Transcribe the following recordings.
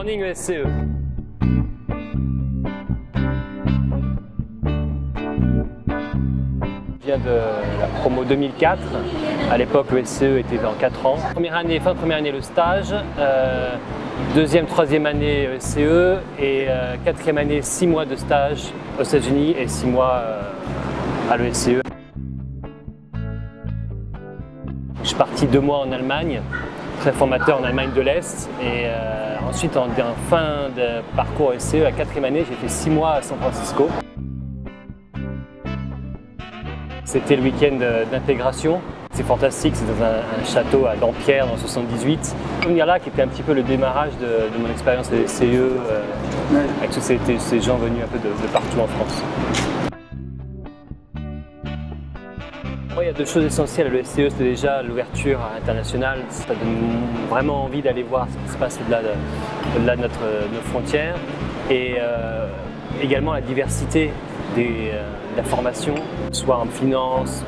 Morning ESCE. Je viens de la promo 2004. À l'époque, le SCE était en 4 ans. Première année, fin de première année, le stage. Deuxième, troisième année SCE et quatrième année, 6 mois de stage aux États-Unis et 6 mois à l'ESCE. Je suis parti 2 mois en Allemagne, très formateur en Allemagne de l'Est. Et ensuite, en fin de parcours SCE, la quatrième année, j'ai fait 6 mois à San Francisco. C'était le week-end d'intégration. C'est fantastique, c'est dans un château à Dampierre dans 78. Venir là, qui était un petit peu le démarrage de mon expérience de SCE, avec tous ces gens venus un peu de partout en France. Il y a 2 choses essentielles à l'ESCE, c'est déjà l'ouverture internationale. Ça donne vraiment envie d'aller voir ce qui se passe au-delà de nos frontières. Et également la diversité de la formation, soit en finance,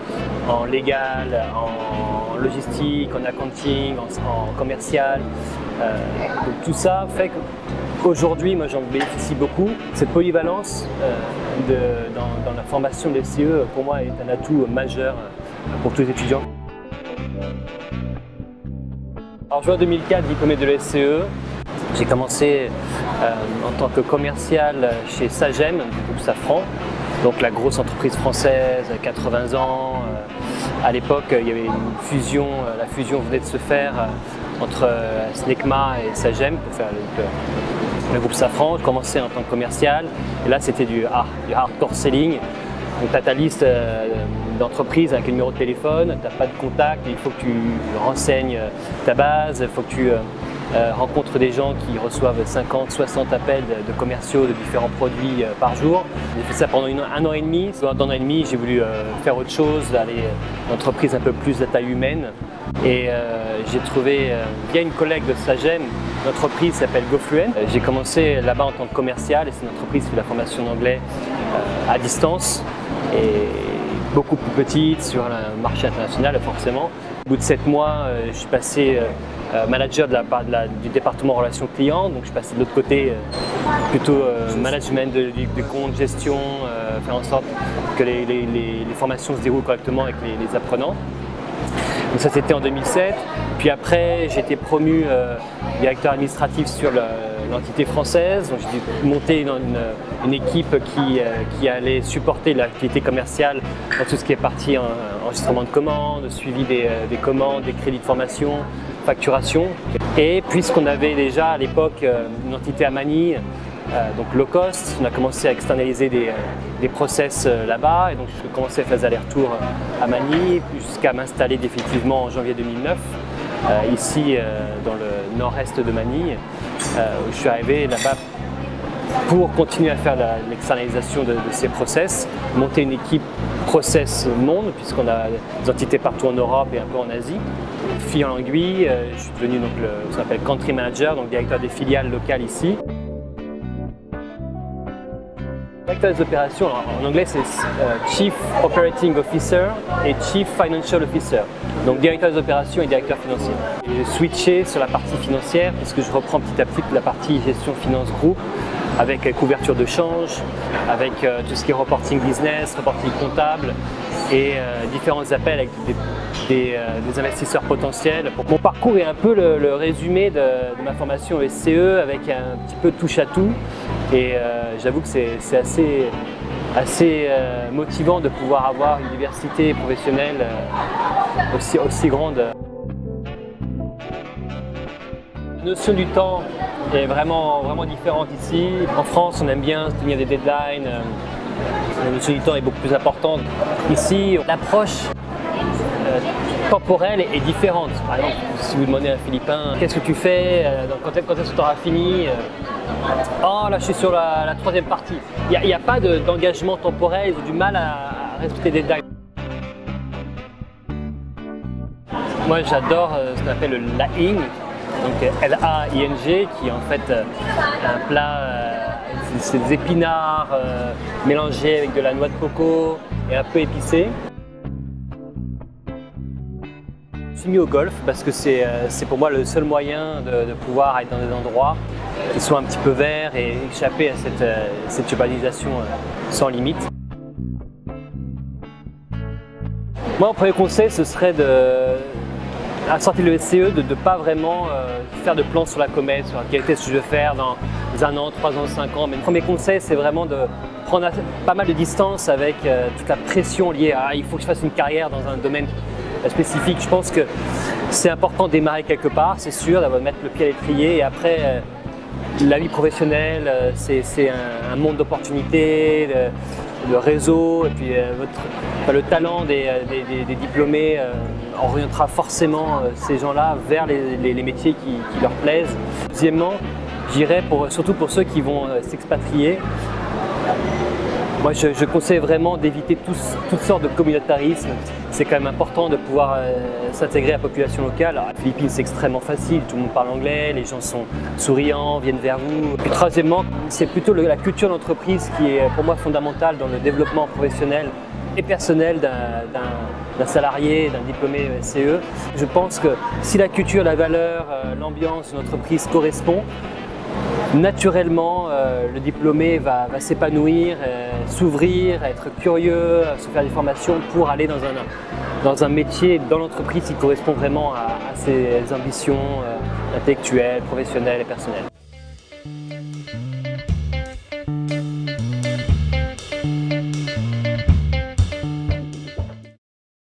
en légal, en logistique, en accounting, en commercial. Donc tout ça fait qu'aujourd'hui, moi j'en bénéficie beaucoup. Cette polyvalence dans la formation de l'ESCE, pour moi, est un atout majeur pour tous les étudiants. Alors, juin 2004, diplômé de l'ESCE, j'ai commencé en tant que commercial chez Sagem, du groupe Safran, donc la grosse entreprise française, 80 ans. À l'époque, il y avait une fusion, la fusion venait de se faire entre Snecma et Sagem pour faire le groupe Safran. Je commençais en tant que commercial et là c'était du hardcore selling. Donc tu as ta liste d'entreprises avec le numéro de téléphone, tu n'as pas de contact, il faut que tu renseignes ta base, il faut que tu rencontres des gens qui reçoivent 50, 60 appels de commerciaux de différents produits par jour. J'ai fait ça pendant un an et demi. Dans un an et demi, j'ai voulu faire autre chose, aller dans une entreprise un peu plus de taille humaine. Et j'ai trouvé, via une collègue de Sagem, une entreprise qui s'appelle GoFluent. J'ai commencé là-bas en tant que commercial et c'est une entreprise qui fait la formation d'anglais à distance et beaucoup plus petite sur le marché international forcément. Au bout de 7 mois, je suis passé manager du département relations clients, donc je suis passé de l'autre côté plutôt management du compte, gestion, faire en sorte que les formations se déroulent correctement avec les apprenants. Donc ça c'était en 2007, puis après j'ai été promu directeur administratif sur l'entité française, donc j'ai dû monter une équipe qui allait supporter l'activité commerciale dans tout ce qui est partie enregistrement de commandes, suivi des commandes, des crédits de formation, facturation. Et puisqu'on avait déjà à l'époque une entité à Manille, donc low cost, on a commencé à externaliser des process là-bas et donc je commençais à faire des allers-retours à Manille jusqu'à m'installer définitivement en janvier 2009 ici dans le nord-est de Manille où je suis arrivé là-bas pour continuer à faire l'externalisation de ces process, monter une équipe process monde puisqu'on a des entités partout en Europe et un peu en Asie. Fil en aiguille, je suis devenu donc ce qu'on appelle country manager, donc directeur des filiales locales ici. Directeur des opérations, en anglais c'est Chief Operating Officer et Chief Financial Officer. Donc directeur des opérations et directeur financier. J'ai switché sur la partie financière puisque je reprends petit à petit la partie gestion finance groupe avec couverture de change, avec tout ce qui est reporting business, reporting comptable et différents appels avec des investisseurs potentiels. Mon parcours est un peu le résumé de ma formation SCE avec un petit peu de touche à tout et j'avoue que c'est assez motivant de pouvoir avoir une diversité professionnelle aussi grande. La notion du temps est vraiment différente ici. En France, on aime bien tenir des deadlines. La notion du temps est beaucoup plus importante. Ici, l'approche temporelle est différente. Par exemple, si vous demandez à un Philippin qu'est-ce que tu fais, quand est-ce que tu auras fini, oh là je suis sur la 3e partie. Il n'y a pas d'engagement temporel, ils ont du mal à respecter des deadlines. Moi j'adore ce qu'on appelle le Laing, donc L-A-I-N-G, qui est en fait un plat, c'est des épinards mélangés avec de la noix de coco et un peu épicé. suis mis au golf parce que c'est pour moi le seul moyen de pouvoir être dans des endroits qui sont un petit peu verts et échapper à cette urbanisation sans limite. Moi, mon premier conseil, ce serait à la sortie de l'ESCE, de ne pas vraiment faire de plans sur la comète, sur la qualité de ce que je veux faire dans 1 an, 3 ans, 5 ans. Mais le premier conseil, c'est vraiment de prendre pas mal de distance avec toute la pression liée à il faut que je fasse une carrière dans un domaine spécifique. Je pense que c'est important de démarrer quelque part, c'est sûr, d'avoir mettre le pied à l'étrier et après la vie professionnelle, c'est un monde d'opportunités, le réseau et puis le talent des diplômés orientera forcément ces gens-là vers les métiers qui leur plaisent. Deuxièmement, j'irais surtout pour ceux qui vont s'expatrier. Moi, je conseille vraiment d'éviter toutes sortes de communautarisme. C'est quand même important de pouvoir s'intégrer à la population locale. Alors, à Philippines, c'est extrêmement facile, tout le monde parle anglais, les gens sont souriants, viennent vers vous. Puis, troisièmement, c'est plutôt la culture d'entreprise qui est pour moi fondamentale dans le développement professionnel et personnel d'un salarié, d'un diplômé CE. Je pense que si la culture, la valeur, l'ambiance d'une entreprise correspond, naturellement, le diplômé va s'épanouir, s'ouvrir, être curieux, se faire des formations pour aller dans un métier, dans l'entreprise qui correspond vraiment à ses ambitions intellectuelles, professionnelles et personnelles.